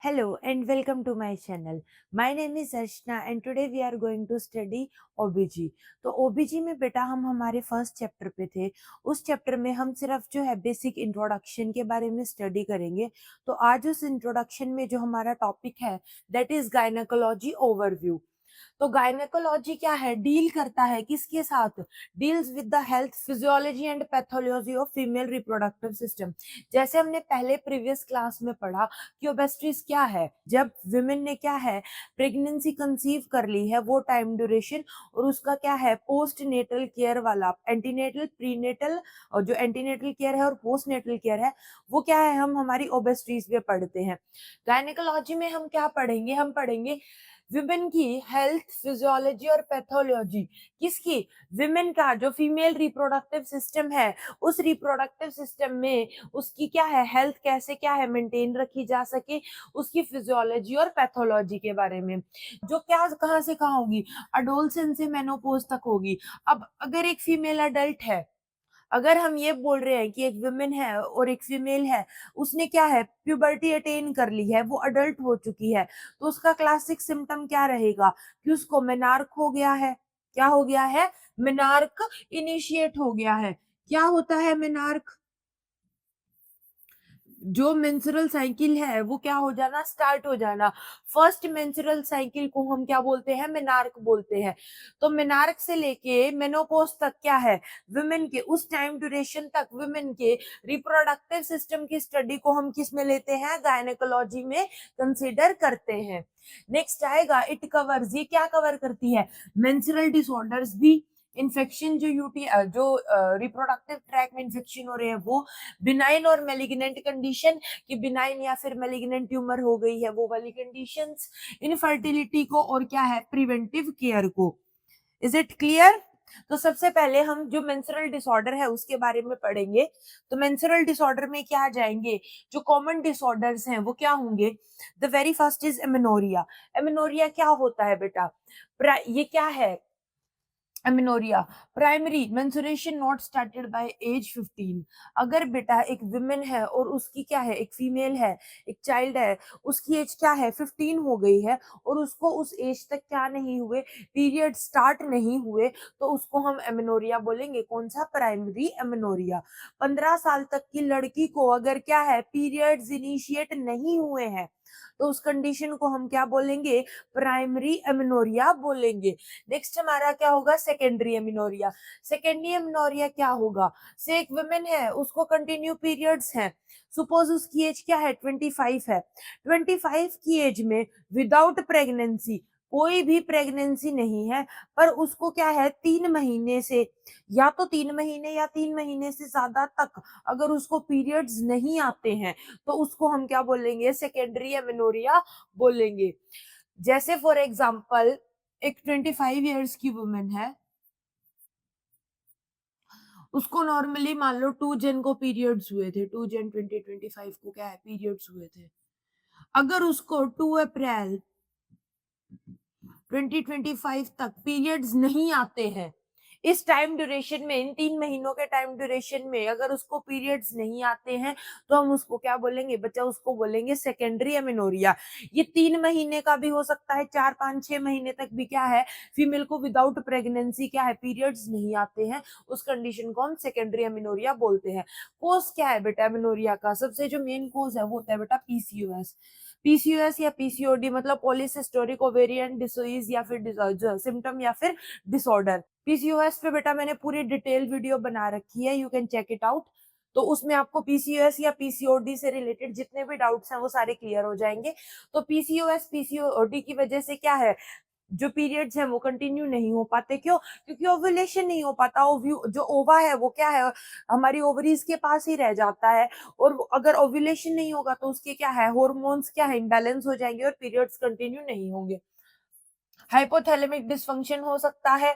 Hello and welcome to my channel. My name is Archana and today we are going to study OBG. तो OBG में बेटा हम हमारे first chapter पे थे। उस चैप्टर में हम सिर्फ जो है बेसिक इंट्रोडक्शन के बारे में स्टडी करेंगे। तो आज उस इंट्रोडक्शन में जो हमारा टॉपिक है दैट इज गायनेकोलॉजी ओवरव्यू। तो गायनेकोलॉजी क्या है, डील करता है किसके साथ, deals with the health physiology and pathology of female reproductive system. जैसे हमने पहले प्रीवियस क्लास में पढ़ा कि ओबेस्ट्रीज क्या है, जब विमेन ने क्या है प्रेगनेंसी कंसीव कर ली है वो टाइम ड्यूरेशन, और उसका क्या है पोस्ट नेटल केयर वाला एंटीनेटल प्रीनेटल, और जो एंटीनेटल केयर है और पोस्ट नेटल केयर है वो क्या है हम हमारी ओबेस्ट्रीज में पढ़ते हैं। गायनेकोलॉजी में हम क्या पढ़ेंगे, हम पढ़ेंगे विमेन की हेल्थ फिजियोलॉजी और पैथोलॉजी। किसकी, विमेन का जो फीमेल रिप्रोडक्टिव सिस्टम है उस रिप्रोडक्टिव सिस्टम में उसकी क्या है हेल्थ कैसे क्या है मेंटेन रखी जा सके, उसकी फिजियोलॉजी और पैथोलॉजी के बारे में, जो क्या कहाँ से कहाँ होगी, अडोलसेंस से मेनोपॉज तक होगी। अब अगर एक फीमेल अडल्ट है, अगर हम ये बोल रहे हैं कि एक वुमेन है और एक फीमेल है, उसने क्या है प्यूबर्टी अटेन कर ली है, वो अडल्ट हो चुकी है, तो उसका क्लासिक सिम्टम क्या रहेगा कि उसको मेनार्क हो गया है। क्या हो गया है, मेनार्क इनिशिएट हो गया है। क्या होता है मेनार्क, जो मेंस्ट्रुअल साइकिल है वो क्या हो जाना, स्टार्ट हो जाना। फर्स्ट मेंस्ट्रुअल साइकिल को हम क्या बोलते हैं, मेनार्क बोलते हैं। तो मेनार्क से लेके मेनोपॉज तक क्या है, वुमेन के उस टाइम ड्यूरेशन तक वुमेन के रिप्रोडक्टिव सिस्टम की स्टडी को हम किस में लेते हैं, गायनेकोलॉजी में कंसीडर करते हैं। नेक्स्ट आएगा इट कवर्स, ये क्या कवर करती है, मेंस्ट्रुअल डिसऑर्डर्स भी, इन्फेक्शन जो यूटी जो रिप्रोडक्टिव ट्रैक में इन्फेक्शन हो रहे हैं वो, बिनाइन और मेलिग्नेंट कंडीशन कि बिनाइन या फिर मेलिग्नेंट ट्यूमर हो गई है वो वाली कंडीशंस, इनफर्टिलिटी को और क्या है प्रिवेंटिव केयर को। Is it clear. तो सबसे पहले हम जो मेंस्ट्रुअल डिसऑर्डर है उसके बारे में पढ़ेंगे। तो मेंस्ट्रुअल डिसऑर्डर में क्या आ जाएंगे, जो कॉमन डिसऑर्डर्स हैं वो क्या होंगे। The very first is amenorrhea. Amenorrhea क्या होता है बेटा, ये क्या है, amenorrhea primary menstruation not started by age 15। अगर बेटा एक विमेन है और उसकी क्या है, एक फीमेल है, एक चाइल्ड है, उसकी एज क्या है 15 हो गई है और उसको उस एज तक क्या नहीं हुए, पीरियड स्टार्ट नहीं हुए, तो उसको हम एमिनोरिया बोलेंगे। कौन सा, प्राइमरी एमिनोरिया। 15 साल तक की लड़की को अगर क्या है पीरियड्स इनिशिएट नहीं हुए हैं तो उस कंडीशन को हम क्या बोलेंगे, प्राइमरी एमिनोरिया बोलेंगे। नेक्स्ट हमारा क्या होगा, सेकेंडरी एमिनोरिया। सेकेंडरी एमिनोरिया क्या होगा, से एक वुमेन है उसको कंटिन्यू पीरियड्स हैं, सपोज उसकी एज क्या है 25 है, 25 की एज में विदाउट प्रेगनेंसी, कोई भी प्रेगनेंसी नहीं है, पर उसको क्या है 3 महीने से, या तो 3 महीने या 3 महीने से ज्यादा तक अगर उसको पीरियड्स नहीं आते हैं तो उसको हम क्या बोलेंगे, सेकेंडरी एमिनोरिया बोलेंगे। जैसे फॉर एग्जाम्पल एक 25 इयर्स की वुमेन है, उसको नॉर्मली मान लो 2 जन को पीरियड्स हुए थे, 2 जन 2025 को क्या है पीरियड्स हुए थे। अगर उसको 2 अप्रैल 2025 तक पीरियड्स नहीं आते हैं, इस टाइम ड्यूरेशन में, इन 3 महीनों के टाइम ड्यूरेशन में अगर उसको पीरियड्स नहीं आते हैं तो हम उसको क्या बोलेंगे बच्चा, उसको बोलेंगे सेकेंडरी एमिनोरिया। ये 3 महीने का भी हो सकता है, 4 5 6 महीने तक भी क्या है फीमेल को विदाउट प्रेगनेंसी क्या है पीरियड्स नहीं आते हैं, उस कंडीशन को हम सेकेंडरी एमिनोरिया बोलते हैं। कोज क्या है बेटा एमिनोरिया का, सबसे जो मेन कोज है वो होता है बेटा पीसीओएस। पीसीओएस या पीसीओडी मतलब पॉलीसिस्टोरिक ओवेरियन डिसीज या फिर सिम्टम या फिर डिसऑर्डर। पीसीओएस पे बेटा मैंने पूरी डिटेल वीडियो बना रखी है, you can check it out. तो उसमें आपको पीसीओएस या पीसीओडी से रिलेटेड जितने भी डाउट्स हैं वो सारे क्लियर हो जाएंगे। तो पीसीओएस पीसीओडी की वजह से क्या है, जो पीरियड्स हैं वो कंटिन्यू नहीं हो पाते। क्यों, क्योंकि ओव्यूलेशन नहीं हो पाता, जो ओवा है वो क्या है हमारी ओवरीज के पास ही रह जाता है, और अगर ओव्यूलेशन नहीं होगा तो उसके क्या है हार्मोन्स क्या है इम्बैलेंस हो जाएंगे और पीरियड्स कंटिन्यू नहीं होंगे। हाइपोथैलेमिक डिसफंक्शन हो सकता है,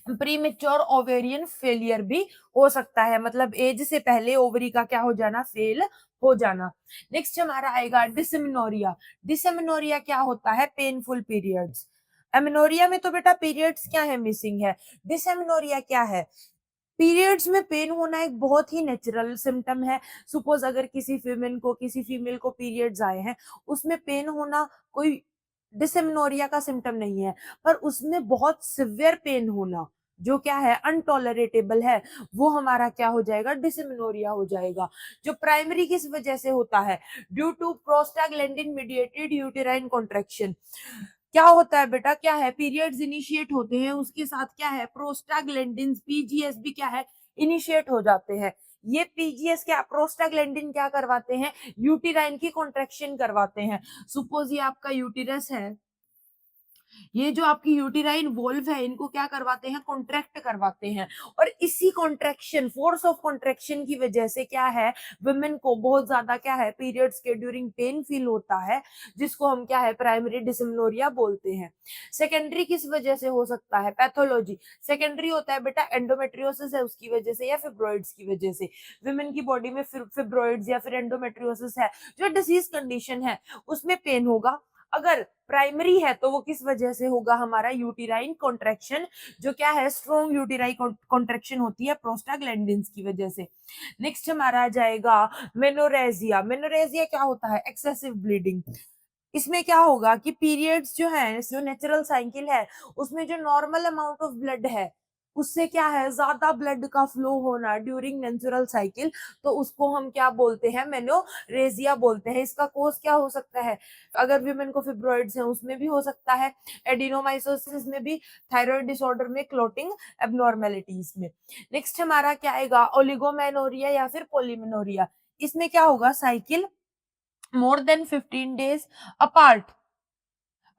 प्रीमेच्योर ओवेरियन फेलियर भी हो सकता है, मतलब एज से पहले ओवरी का क्या हो जाना, फेल हो जाना। नेक्स्ट हमारा आएगा डिसमेनोरिया। डिसमेनोरिया क्या होता है, पेनफुल पीरियड्स। एमेनोरिया में तो बेटा पीरियड्स क्या है मिसिंग है, डिसमेनोरिया क्या है, पीरियड्स में पेन होना एक बहुत ही नेचुरल सिम्टम है। सपोज अगर किसी फीमेल को पीरियड्स आए हैं, उसमें पेन होना कोई डिसमेनोरिया का सिम्टम नहीं है, पर उसमें बहुत सिवियर पेन होना जो क्या है अनटॉलरेटेबल है, वो हमारा क्या हो जाएगा, डिसमेनोरिया हो जाएगा। जो प्राइमरी किस वजह से होता है, due to prostaglandin mediated uterine contraction. क्या होता है बेटा, क्या है, पीरियड्स इनिशिएट होते हैं, उसके साथ क्या है, प्रोस्टाग्लैंडिन पीजीएस भी क्या है, इनिशिएट हो जाते हैं। ये पीजीएस क्या, प्रोस्टाग्लैंडिन क्या करवाते हैं, यूटेराइन की कॉन्ट्रैक्शन करवाते हैं। सपोज ये आपका यूटेरस है, ये जो आपकी यूटेराइन वोल्व है, इनको क्या करवाते हैं, कॉन्ट्रैक्ट करवाते हैं। और इसी कॉन्ट्रैक्शन, फोर्स ऑफ कॉन्ट्रैक्शन की वजह से क्या है, वुमेन को बहुत ज्यादा क्या है, पीरियड्स के ड्यूरिंग पेन फील होता है, जिसको हम क्या है, प्राइमरी डिसमेनोरिया बोलते हैं। सेकेंडरी किस वजह से हो सकता है, पैथोलॉजी। सेकेंडरी होता है बेटा एंडोमेट्रियोसिस है उसकी वजह से, या फिब्रॉइड्स की वजह से। वुमेन की बॉडी में फिब्रॉइड्स या फिर एंडोमेट्रियोसिस है, जो डिसीज कंडीशन है, उसमें पेन होगा। अगर प्राइमरी है तो वो किस वजह से होगा, हमारा यूटेराइन कॉन्ट्रैक्शन, जो क्या है, स्ट्रॉन्ग यूटेराइन कॉन्ट्रैक्शन होती है प्रोस्टाग्लैंडिन्स की वजह से। नेक्स्ट हमारा आ जाएगा मेनोरेजिया। मेनोरेजिया क्या होता है, एक्सेसिव ब्लीडिंग। इसमें क्या होगा कि पीरियड्स जो है, जो नेचुरल साइकिल है, उसमें जो नॉर्मल अमाउंट ऑफ ब्लड है, उससे क्या है, ज्यादा ब्लड का फ्लो होना ड्यूरिंग नेचुरल साइकिल, तो उसको हम क्या बोलते हैं, मेनोरेजिया बोलते हैं। इसका कोज क्या हो सकता है, अगर विमेन को फिब्रॉइड्स है उसमें भी हो सकता है, एडिनोमाइसिस में भी, थायराइड डिसऑर्डर में, क्लोटिंग एबनॉर्मेलिटीज में। नेक्स्ट हमारा क्या आएगा, ओलिगोमेनोरिया या फिर पोलिमेनोरिया। इसमें क्या होगा, cycle more than 15 days apart.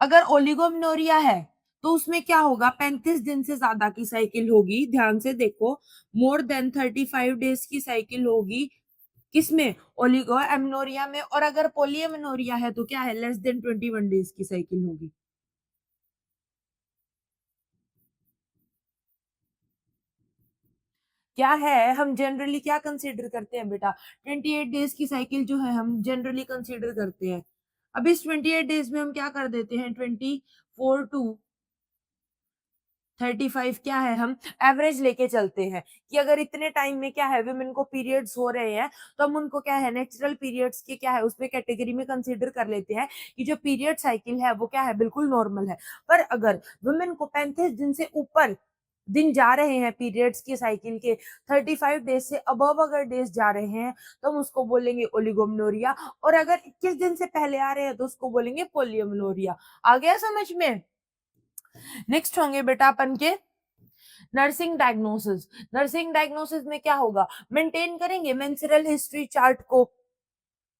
अगर ओलिगोमेनोरिया है तो उसमें क्या होगा, 35 दिन से ज्यादा की साइकिल होगी, ध्यान से देखो, मोर देन 35 डेज की साइकिल होगी, किसमें, ओलिगो एमनोरिया में। और अगर पोलियमेनोरिया है तो क्या है, लेस देन 21 डेज की साइकिल होगी। क्या है, हम जनरली क्या कंसीडर करते हैं बेटा, 28 डेज की साइकिल जो है हम जनरली कंसीडर करते हैं। अब इस 28 डेज में हम क्या कर देते हैं, 24 टू 35 क्या है, हम एवरेज लेके चलते हैं कि अगर इतने टाइम में क्या है, वुमेन को पीरियड्स हो रहे हैं, तो हम उनको क्या है, नेचुरल पीरियड्स के क्या है, उसमें कैटेगरी में कंसीडर कर लेते हैं कि जो पीरियड साइकिल है वो क्या है, बिल्कुल नॉर्मल है। पर अगर वुमेन को 35 दिन से ऊपर दिन जा रहे हैं पीरियड्स की साइकिल के, 35 डेज से अबव अगर डेज जा रहे हैं, तो हम उसको बोलेंगे ओलिगोमेनोरिया। और अगर 21 दिन से पहले आ रहे हैं तो उसको बोलेंगे पोलियोमेनोरिया। आ गया समझ में। नेक्स्ट होंगे बेटा अपन के नर्सिंग डायग्नोसिस। नर्सिंग डायग्नोसिस में क्या होगा, मेंटेन करेंगे मेंस्ट्रुअल हिस्ट्री चार्ट को।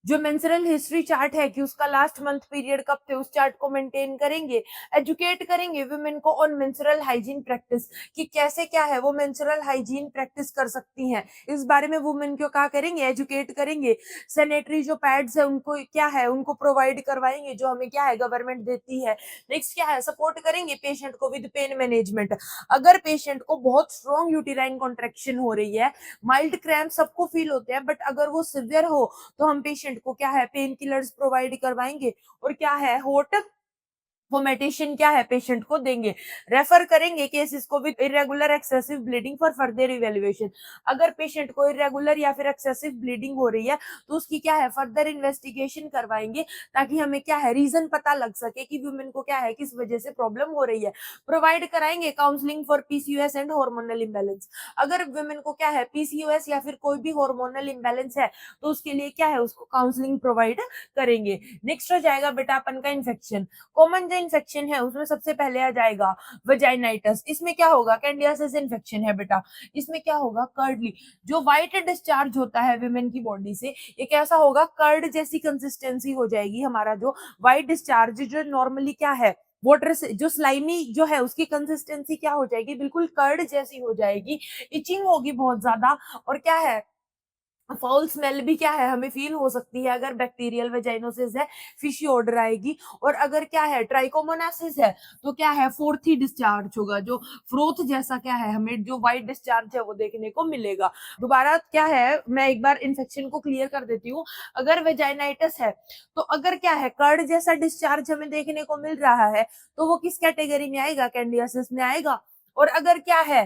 जो मेंस्ट्रुअल हिस्ट्री चार्ट है कि उसका लास्ट मंथ पीरियड कब थे, उस चार्ट को मेंटेन करेंगे। एजुकेट करेंगे वुमेन को ऑन मेंस्ट्रुअल हाइजीन प्रैक्टिस, कि कैसे क्या है वो मेंस्ट्रुअल हाइजीन प्रैक्टिस कर सकती हैं, इस बारे में वुमेन को क्या करेंगे, एजुकेट करेंगे। सैनिटरी जो पैड्स है उनको क्या है, उनको प्रोवाइड करवाएंगे, जो हमें क्या है, गवर्नमेंट देती है। नेक्स्ट क्या है, सपोर्ट करेंगे पेशेंट को विद पेन मैनेजमेंट। अगर पेशेंट को बहुत स्ट्रॉन्ग यूटेराइन कॉन्ट्रैक्शन हो रही है, माइल्ड क्रैम्प सबको फील होते हैं, बट अगर वो सिवियर हो, तो हम पेशेंट को क्या है, पेन किलर्स प्रोवाइड करवाएंगे, और क्या है, हॉट वो मेडिटेशन क्या है, पेशेंट को देंगे। रेफर करेंगे केसेस को with irregular excessive bleeding for further evaluation. अगर पेशेंट को इरेगुलर या फिर एक्सेसिव ब्लीडिंग हो रही है, तो उसकी क्या है, फर्दर इन्वेस्टिगेशन करवाएंगे, ताकि हमें क्या है, रीजन पता लग सके कि वुमेन को क्या है, किस वजह से प्रॉब्लम हो रही है। प्रोवाइड कराएंगे counselling for PCOS and hormonal imbalance. अगर वुमेन को क्या है, पीसीओएस या फिर कोई भी हार्मोनल इम्बैलेंस है, तो उसके लिए क्या है, उसको काउंसलिंग प्रोवाइड करेंगे। नेक्स्ट हो जाएगा बेटा अपन का इन्फेक्शन। कॉमन जो इन्फेक्शन है उसमें सबसे पहले आ जाएगा वजाइनाइटिस। इसमें क्या होगा, कैंडिडियासिस इन्फेक्शन है बेटा। इसमें क्या होगा, कर्डली, जो व्हाइट डिस्चार्ज होता है विमेन की बॉडी से, ये कैसा होगा, कर्ड जैसी कंसिस्टेंसी हो जाएगी। हमारा जो व्हाइट डिस्चार्ज जो नॉर्मली क्या है, वाटर से जो स्लाइमी जो है, उसकी कंसिस्टेंसी क्या हो जाएगी, बिल्कुल कर्ड जैसी हो जाएगी। इचिंग होगी बहुत ज्यादा, और क्या है, फाउल स्मेल भी क्या है, हमें फील हो सकती है। अगर बैक्टीरियल वेजाइनोसिस है, फिशी ऑर्डर आएगी। और अगर क्या है, ट्राइकोमोनासिस है, तो क्या है, फोर्थ ही डिस्चार्ज होगा, जो फ्रोथ जैसा क्या है, हमें जो व्हाइट डिस्चार्ज है वो देखने को मिलेगा। दोबारा क्या है, मैं एक बार इन्फेक्शन को क्लियर कर देती हूँ। अगर वेजाइनाइटिस है, तो अगर क्या है, कर्ड जैसा डिस्चार्ज हमें देखने को मिल रहा है, तो वो किस कैटेगरी में आएगा, कैंडिडियासिस में आएगा। और अगर क्या है,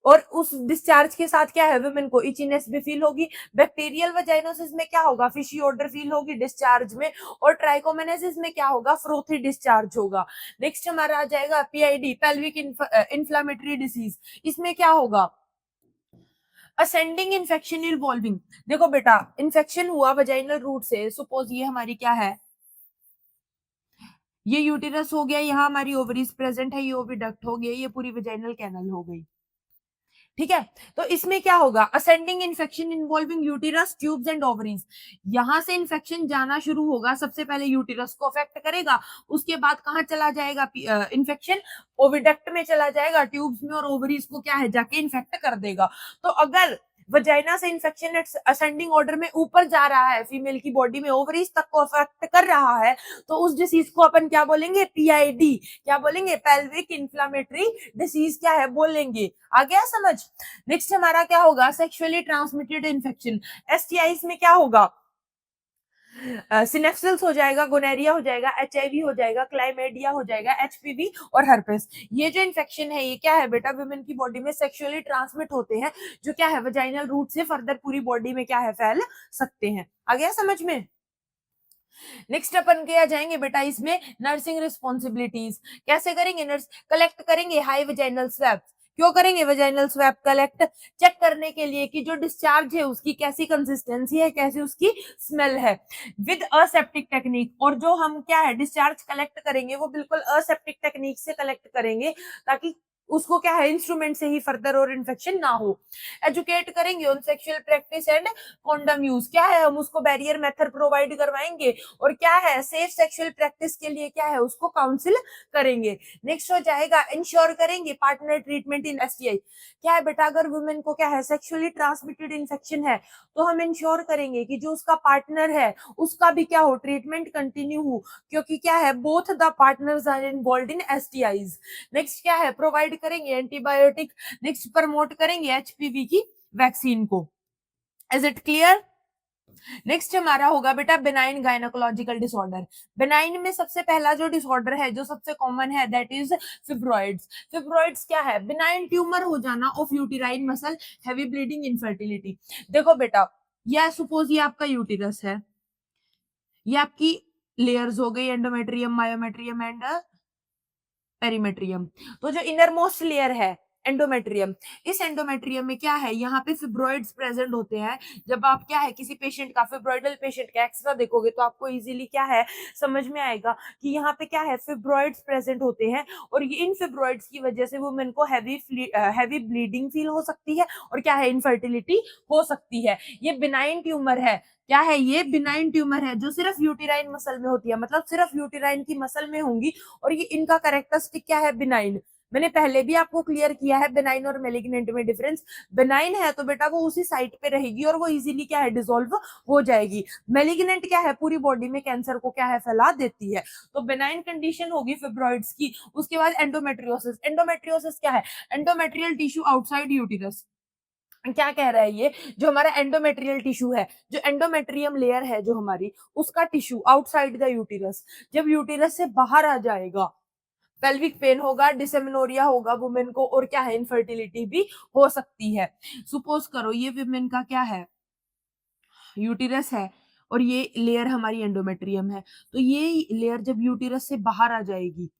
और उस डिस्चार्ज के साथ क्या है, वुमेन को इचीनेस भी फील होगी। बैक्टीरियल वजाइनोसिस में क्या होगा, फिशी ऑर्डर फील होगी डिस्चार्ज में। और ट्राइकोमेनेसिस में क्या होगा, फ्रोथी डिस्चार्ज होगा। नेक्स्ट हमारा आ जाएगा पीआईडी, पेल्विक इन्फ्लामेटरी डिसीज। इसमें क्या होगा, असेंडिंग इन्फेक्शन इन्वॉल्विंग। देखो बेटा, इन्फेक्शन हुआ वजाइनल रूट से, सपोज ये हमारी क्या है, ये यूटेरस हो गया, यहाँ हमारी ओवरीज प्रेजेंट है, ये ओविडक्ट हो गया, ये पूरी वजाइनल कैनल हो गई। ठीक है, तो इसमें क्या होगा, ascending infection involving uterus, tubes and ovaries. यहां से इन्फेक्शन जाना शुरू होगा, सबसे पहले यूटेरस को अफेक्ट करेगा, उसके बाद कहां चला जाएगा इन्फेक्शन, ओविडक्ट में चला जाएगा, ट्यूब्स में, और ओवरीज को क्या है, जाके इन्फेक्ट कर देगा। तो अगर वजाइना से इन्फेक्शन असेंडिंग ऑर्डर में ऊपर जा रहा है, फीमेल की बॉडी में ओवरीज तक को अफेक्ट कर रहा है, तो उस डिसीज को अपन क्या बोलेंगे, पीआईडी, क्या बोलेंगे, पेल्विक इन्फ्लामेटरी डिसीज क्या है बोलेंगे। आ गया समझ। नेक्स्ट हमारा क्या होगा, सेक्सुअली ट्रांसमिटेड इन्फेक्शन। एसटीआई में क्या होगा, सिनेप्सिस हो जाएगा, गोनेरिया हो जाएगा, एचआईवी हो जाएगा, क्लाइमेडिया हो जाएगा, एचपीवी और हर्पेस। ये जो इन्फेक्शन है, ये क्या है बेटा, वुमेन की बॉडी में सेक्सुअली ट्रांसमिट होते हैं, जो क्या है, वजाइनल रूट से फर्दर पूरी बॉडी में क्या है, फैल सकते हैं। आ गया समझ में। नेक्स्ट अपन क्या जाएंगे बेटा, इसमें नर्सिंग रिस्पॉन्सिबिलिटीज कैसे करेंगे, नर्स कलेक्ट करेंगे हाई वजाइनल स्वैप। क्यों करेंगे वजाइनल स्वैप कलेक्ट, चेक करने के लिए कि जो डिस्चार्ज है उसकी कैसी कंसिस्टेंसी है, कैसी उसकी स्मेल है, विद असेप्टिक टेक्निक। और जो हम क्या है डिस्चार्ज कलेक्ट करेंगे, वो बिल्कुल असेप्टिक टेक्निक से कलेक्ट करेंगे, ताकि उसको क्या है, इंस्ट्रूमेंट से ही फर्दर और इन्फेक्शन ना हो। एजुकेट करेंगे on sexual practice and condom use, क्या है, हम उसको बैरियर मेथड प्रोवाइड करवाएंगे, और क्या है, सेफ सेक्सुअल प्रैक्टिस के लिए क्या है, उसको काउंसिल करेंगे। नेक्स्ट हो जाएगा, इंश्योर करेंगे पार्टनर ट्रीटमेंट इन एसटीआई। क्या है बेटा, अगर वुमेन को क्या है, सेक्सुअली ट्रांसमिटेड इन्फेक्शन है, तो हम इंश्योर करेंगे कि जो उसका पार्टनर है, उसका भी क्या हो, ट्रीटमेंट कंटिन्यू हो, क्योंकि क्या है, both the partners are involve in STIs. Next क्या है, प्रोवाइड करेंगे एंटीबायोटिक। नेक्स्ट प्रमोट करेंगे एचपीवी की वैक्सीन को। Is it clear. नेक्स्ट हमारा होगा बेटा बिनाइन गायनोकोलॉजिकल डिसऑर्डर। बिनाइन में सबसे पहला जो डिसऑर्डर है, जो सबसे कॉमन है, दैट इज फिब्रॉइड्स। फिब्रॉइड्स क्या है, बिनाइन ट्यूमर हो जाना of uterine muscle, heavy bleeding, infertility. देखो बेटा, या सपोज ये आपका यूटेरस है, ये आपकी लेयर्स हो गई, एंडोमेट्रियम, मायोमेट्रियम एंड पेरीमेट्रियम। तो जो इनर मोस्ट लेयर है एंडोमेट्रियम, इस एंडोमेट्रियम में क्या है, यहाँ पे फिब्रॉइड्स प्रेजेंट होते हैं। जब आप क्या है, किसी पेशेंट का, फिब्रॉइडल पेशेंट का एक्सरा देखोगे, तो आपको इजीली क्या है, समझ में आएगा कि यहाँ पे क्या है, फिब्रॉइड्स प्रेजेंट होते हैं। और ये इन फिब्रॉइड्स की वजह से वुमेन को हैवी ब्लीडिंग फील हो सकती है, और क्या है, इनफर्टिलिटी हो सकती है। ये बिनाइन ट्यूमर है, क्या है, ये बिनाइन ट्यूमर है, जो सिर्फ यूटेराइन मसल में होती है, मतलब सिर्फ यूटेराइन की मसल में होंगी। और ये इनका कैरेक्टरिस्टिक क्या है, बिनाइन। मैंने पहले भी आपको क्लियर किया है बिनाइन और मेलिग्नेंट में डिफरेंस। बिनाइन है तो बेटा वो उसी साइट पे रहेगी, और वो इजीली क्या है, डिसॉल्व हो जाएगी। मेलिग्नेंट क्या है, पूरी बॉडी में कैंसर को क्या है, फैला देती है। तो बिनाइन कंडीशन होगी फिब्रॉइड्स की। उसके बाद एंडोमेट्रियोसिस। एंडोमेट्रियोसिस क्या है, एंडोमेट्रियल टिश्यू आउटसाइड यूटेरस। क्या कह रहा है ये, जो हमारा एंडोमेट्रियल टिश्यू है, जो एंडोमेट्रियम लेयर है जो हमारी, उसका टिश्यू आउटसाइड द यूटेरस, जब यूटेरस से बाहर आ जाएगा, पेल्विक पेन होगा, डिसेमिनोरिया होगा वुमेन को, और क्या है, इनफर्टिलिटी भी हो सकती है। सपोज करो ये वुमेन का क्या है, यूटेरस है, और ये लेयर हमारी एंडोमेट्रियम है। तो ये लेयर जब यूटेरस से बाहर आ जाएगी,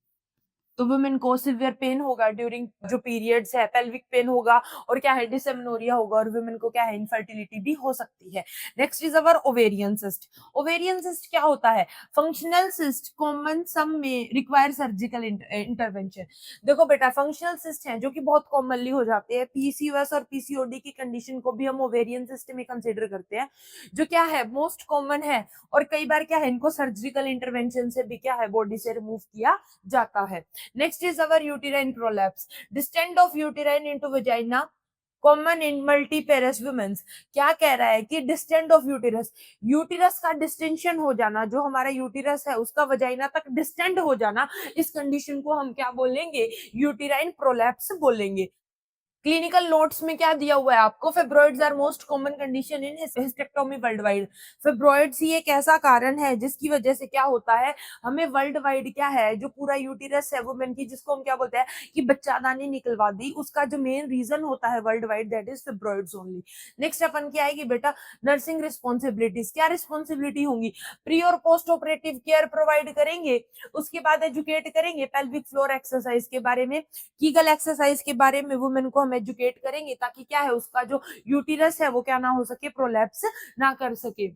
तो वुमेन को सिवियर पेन होगा ड्यूरिंग जो पीरियड्स है, पेल्विक पेन होगा, और क्या है, डिसेमिनोरिया होगा, और वुमेन को क्या है, इनफर्टिलिटी भी हो सकती है। Next is our ovarian cyst. Ovarian cyst क्या होता है, फंक्शनल सिस्ट, कॉमन, सम में रिक्वायर सर्जिकल इंटरवेंशन। देखो बेटा, फंक्शनल सिस्ट हैं जो कि बहुत कॉमनली हो जाते हैं, पीसीओएस और पीसीओडी की कंडीशन को भी हम ओवेरियन सिस्ट में कंसिडर करते हैं, जो क्या है, मोस्ट कॉमन है, और कई बार क्या है, इनको सर्जिकल इंटरवेंशन से भी क्या है, बॉडी से रिमूव किया जाता है। Next is our uterine prolapse. Descent of uterine into vagina common in multiparous women. क्या कह रहा है कि डिस्टेंट ऑफ यूटेरस, यूटेरस का डिस्टेंशन हो जाना, जो हमारा यूटेरस है उसका वजाइना तक डिस्टेंट हो जाना, इस कंडीशन को हम क्या बोलेंगे, यूटेराइन प्रोलैप्स बोलेंगे। क्लिनिकल नोट्स में क्या दिया हुआ है आपको, fibroids are most common condition in hysterectomy world wide. Fibroids ही एक ऐसा कारण है जिसकी वजह से क्या होता है, हमें वर्ल्ड वाइड क्या है, जो पूरा यूटिरस है वुमेन की, जिसको हम क्या बोलते हैं कि बच्चादानी निकलवा दी, उसका जो मेन रीजन होता है world wide, that is fibroids only. Next अपन क्या आएगी बेटा, नर्सिंग रिस्पॉन्सिबिलिटीज। क्या रिस्पॉन्सिबिलिटी होंगी, प्री और पोस्ट ऑपरेटिव केयर प्रोवाइड करेंगे, उसके बाद एजुकेट करेंगे पेल्विक फ्लोर एक्सरसाइज के बारे में, कीगल एक्सरसाइज के बारे में वुमेन को हम एजुकेट करेंगे, ताकि क्या है उसका जो यूटिरस है वो क्या ना हो सके, प्रोलैप्स ना कर सके।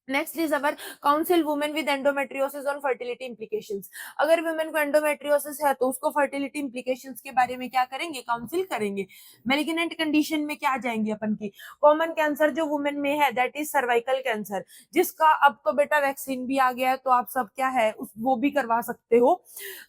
Next is our council women with endometriosis on fertility implications. अगर वुमेन को एंडोमेट्रियोसिस है तो उसको फर्टिलिटी इंप्लीकेशंस के बारे में क्या करेंगे, काउंसिल करेंगे। मेलिग्नेंट कंडीशन में क्या आ जाएंगे अपन की, कॉमन कैंसर जो वुमेन में है दैट इज सर्वाइकल कैंसर, जिसका अब तो बेटा वैक्सीन भी आ गया है, तो आप सब क्या है वो भी करवा सकते हो।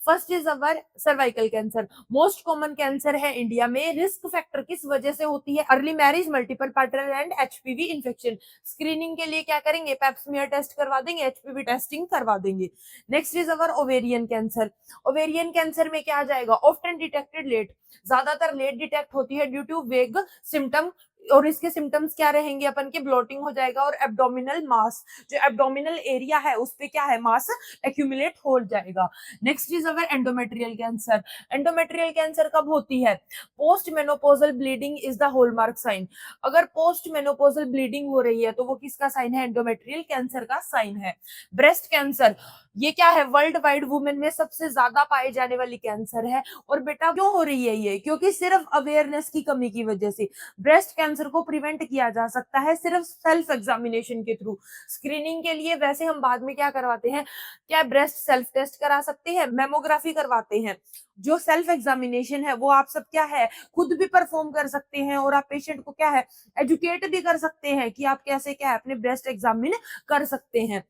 First is our cervical cancer, most common cancer है इंडिया में। रिस्क फैक्टर किस वजह से होती है, early marriage, multiple partner and HPV infection. Screening के लिए क्या करेंगे, पैप्समियर टेस्ट करवा देंगे, एचपीवी टेस्टिंग करवा देंगे। Next is our ovarian cancer. Ovarian cancer में क्या आ जाएगा, ऑफ्टन डिटेक्टेड लेट, ज्यादातर लेट डिटेक्ट होती है ड्यू टू वेग सिम्टम, और इसके सिम्टम्स क्या रहेंगे अपन के, ब्लोटिंग हो जाएगा और एब्डोमिनल मास, जो एब्डोमिनल एरिया है उस पे क्या है मास एक्यूमुलेट हो जाएगा। Next is our endometrial cancer. Endometrial cancer कब होती है, post menopausal bleeding is the hallmark sign. अगर पोस्ट मेनोपोजल ब्लीडिंग हो रही है तो वो किसका साइन है, एंडोमेट्रियल कैंसर का साइन है। ब्रेस्ट कैंसर, ये क्या है, वर्ल्ड वाइड वुमेन में सबसे ज्यादा पाए जाने वाली कैंसर है। और बेटा क्यों हो रही है ये, क्योंकि सिर्फ अवेयरनेस की कमी की वजह से। ब्रेस्ट कैंसर को प्रिवेंट किया जा सकता है सिर्फ सेल्फ एग्जामिनेशन के थ्रू। स्क्रीनिंग के लिए वैसे हम बाद में क्या करवाते हैं, क्या ब्रेस्ट सेल्फ टेस्ट करा सकते हैं, मेमोग्राफी करवाते हैं। जो सेल्फ एग्जामिनेशन है वो आप सब क्या है खुद भी परफॉर्म कर सकते हैं, और आप पेशेंट को क्या है एजुकेट भी कर सकते हैं कि आप कैसे क्या है अपने ब्रेस्ट एग्जामिन कर सकते हैं।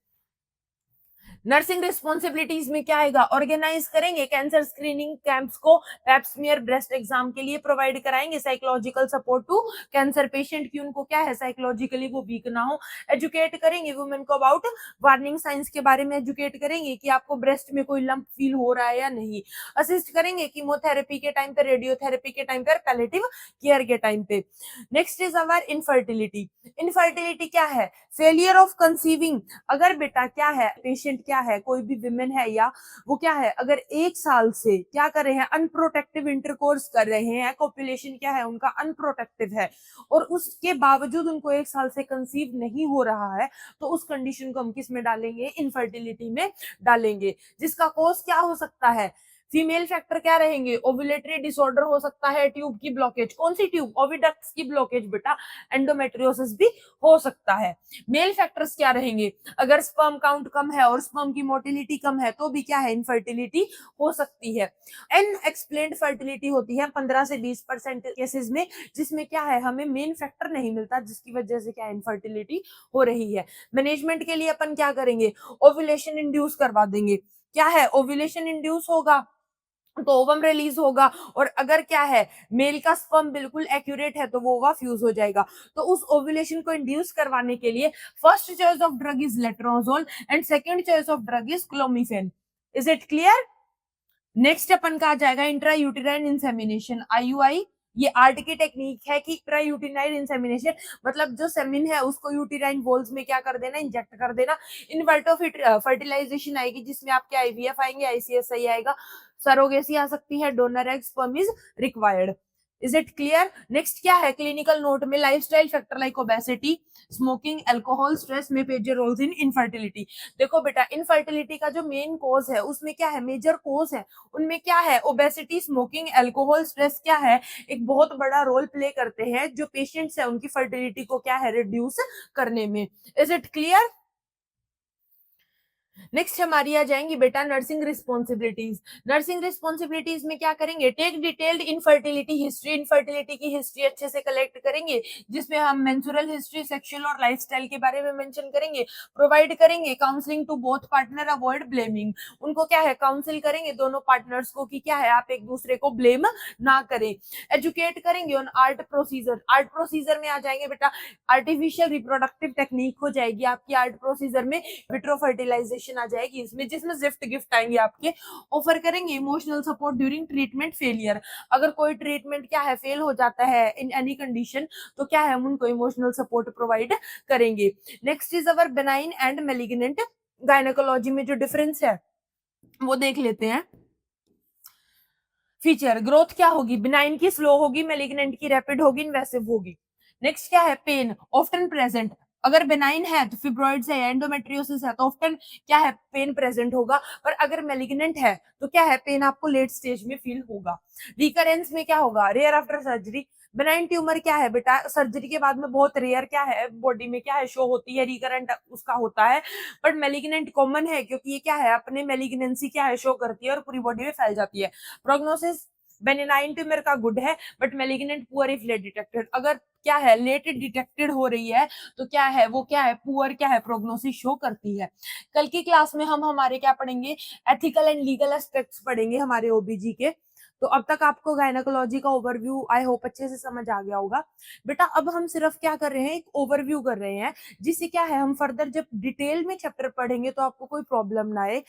नर्सिंग रिस्पॉन्सिबिलिटीज में क्या आएगा, ऑर्गेनाइज करेंगे कैंसर स्क्रीनिंग कैंप्स को, पैप्समियर ब्रेस्ट एग्जाम के लिए प्रोवाइड कराएंगे, psychological support to cancer patient की उनको क्या है साइकोलॉजिकली वो वीक ना हो। एजुकेट करेंगे वुमेन को अबाउट वार्निंग साइंस के बारे में, एजुकेट करेंगे कि आपको ब्रेस्ट में कोई लंप फील हो रहा है या नहीं। असिस्ट करेंगे कीमोथेरेपी के टाइम पे, रेडियोथेरेपी के टाइम पे, पैलेटिव केयर के टाइम पे। Next is our infertility. Infertility क्या है, फेलियर ऑफ कंसीविंग। अगर बेटा क्या है पेशेंट क्या है कोई भी विमेन है या वो क्या है अगर 1 साल से क्या कर रहे हैं अनप्रोटेक्टिव इंटरकोर्स कर रहे हैं, पॉपुलेशन क्या है उनका अनप्रोटेक्टिव है, और उसके बावजूद उनको 1 साल से कंसीव नहीं हो रहा है, तो उस कंडीशन को हम किस में डालेंगे, इनफर्टिलिटी में डालेंगे। जिसका कॉज क्या हो सकता है, फीमेल फैक्टर क्या रहेंगे, ओव्यूलेटरी डिसऑर्डर हो सकता है, ट्यूब की ब्लॉकेज, कौन सी ट्यूब, ओविडक्ट्स की ब्लॉकेज बेटा, एंडोमेट्रियोसिस भी हो सकता है। मेल फैक्टर्स क्या रहेंगे, अगर स्पर्म काउंट कम है और स्पर्म की मोटिलिटी कम है तो भी क्या है इनफर्टिलिटी हो सकती है। अनएक्सप्लेन्ड फर्टिलिटी होती है 15 से 20% केसेस में, जिसमें क्या है हमें मेन फैक्टर नहीं मिलता, जिसकी वजह से क्या इनफर्टिलिटी हो रही है। मैनेजमेंट के लिए अपन क्या करेंगे, ओव्यूलेशन इंड्यूस करवा देंगे। क्या है, ओव्यूलेशन इंड्यूस होगा तो ओवम रिलीज होगा, और अगर क्या है मेल का स्पर्म बिल्कुल एक्यूरेट है तो वो ओवा फ्यूज हो जाएगा। तो उस ओव्यूलेशन को इंड्यूस करवाने के लिए first choice of drug is letrozole and second choice of drug is clomiphene. Is it clear. Next अपन का आ जाएगा इंट्रा यूटेराइन इंसेमिनेशन, आईयूआई। ये आर्ट की टेक्निक है कि इंट्रा यूटेराइन इंसेमिनेशन मतलब जो सेमिन है उसको यूटेराइन वॉल्स में क्या कर देना, इंजेक्ट कर देना। इन वर्टो फर्टिलाइजेशन आएगी जिसमें आपके आईवीएफ आएंगे, आईसीएसआई आएगा, सरोगेसी आ सकती है, donor egg sperm is required. Is it clear. Next क्या है, क्लिनिकल नोट में lifestyle factor like obesity, smoking, alcohol, stress में मेजर रोल्स इन इनफर्टिलिटी। देखो बेटा इनफर्टिलिटी का जो मेन कॉज है उसमें क्या है, मेजर कॉज है उनमें क्या है, ओबेसिटी, स्मोकिंग, अल्कोहल, स्ट्रेस क्या है एक बहुत बड़ा रोल प्ले करते हैं जो पेशेंट्स है उनकी फर्टिलिटी को क्या है रिड्यूस करने में। Is it clear. नेक्स्ट हमारी आ जाएंगी बेटा नर्सिंग रिस्पॉन्सिबिलिटीज। नर्सिंग रिस्पॉन्सिबिलिटीज में क्या करेंगे, take detailed infertility history, infertility की हिस्ट्री अच्छे से कलेक्ट करेंगे, जिसमें हम मेंस्ट्रुअल हिस्ट्री, सेक्सुअल और लाइफस्टाइल के बारे में मेंशन करेंगे। प्रोवाइड करेंगे counselling to both partner, avoid blaming. उनको क्या है काउंसिल करेंगे दोनों पार्टनर्स को कि क्या है आप एक दूसरे को ब्लेम ना करें। एजुकेट करेंगे on art procedure. Art procedure में आ जाएंगे बेटा आर्टिफिशियल रिप्रोडक्टिव टेक्निक हो जाएगी आपकी आर्ट प्रोसीजर में, विट्रो फर्टिलाइजेशन कंडीशन आ जाएगी इसमें, जिसमें गिफ्ट आएंगे आपके। ऑफर करेंगे emotional support during treatment failure. अगर कोई ट्रीटमेंट क्या है फेल हो जाता है इन एनी कंडीशन, तो क्या है हम उनको इमोशनल सपोर्ट प्रोवाइड करेंगे। Next is our benign and malignant gynaecology में जो डिफरेंस है वो देख लेते हैं। फीचर ग्रोथ क्या होगी, बिनाइन की स्लो होगी, मेलिग्नेंट की रैपिड होगी, इन्वेसिव होगी। नेक्स्ट क्या है, पेन ऑफ्टन प्रेजेंट। अगर बेनाइन है तो फिब्रॉइड्स है, एंडोमेट्रियोसिस है, तो ऑफ्टन क्या है पेन प्रेजेंट होगा। पर अगर मेलिग्नेंट है तो क्या है पेन आपको लेट स्टेज में फील होगा। रिकरेंस में क्या होगा, rare after surgery. Benign tumour क्या है बेटा, सर्जरी के बाद में बहुत रेयर क्या है बॉडी में क्या है शो होती है, रिकरेंट उसका होता है। बट मेलिग्नेंट कॉमन है क्योंकि ये क्या है अपने मेलिग्नेंसी क्या है शो करती है और पूरी बॉडी में फैल जाती है। प्रोग्नोसिस बेनिनाइन ट्यूमर का गुड है, but malignant poor if late detected. अगर क्या है लेट डिटेक्टेड हो रही है तो क्या है वो क्या है पुअर क्या है प्रोग्नोसिस शो करती है। कल की क्लास में हम हमारे क्या पढ़ेंगे, एथिकल एंड लीगल एस्पेक्ट्स पढ़ेंगे हमारे ओबीजी के। तो अब तक आपको गायनेकोलॉजी का ओवरव्यू आई होप अच्छे से समझ आ गया होगा। बेटा अब हम सिर्फ क्या कर रहे हैं, एक ओवरव्यू कर रहे हैं, जिससे क्या है हम फर्दर जब डिटेल में चैप्टर पढ़ेंगे तो आपको कोई प्रॉब्लम ना आए।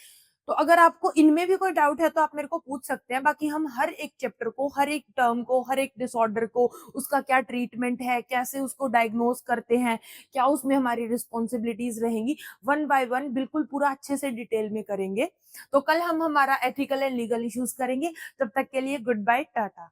तो अगर आपको इनमें भी कोई डाउट है तो आप मेरे को पूछ सकते हैं। बाकी हम हर एक चैप्टर को, हर एक टर्म को, हर एक डिसऑर्डर को, उसका क्या ट्रीटमेंट है, कैसे उसको डायग्नोज करते हैं, क्या उसमें हमारी रिस्पॉन्सिबिलिटीज रहेंगी, वन बाय वन बिल्कुल पूरा अच्छे से डिटेल में करेंगे। तो कल हम हमारा एथिकल एंड लीगल इश्यूज करेंगे। तब तक के लिए गुड बाय, टाटा।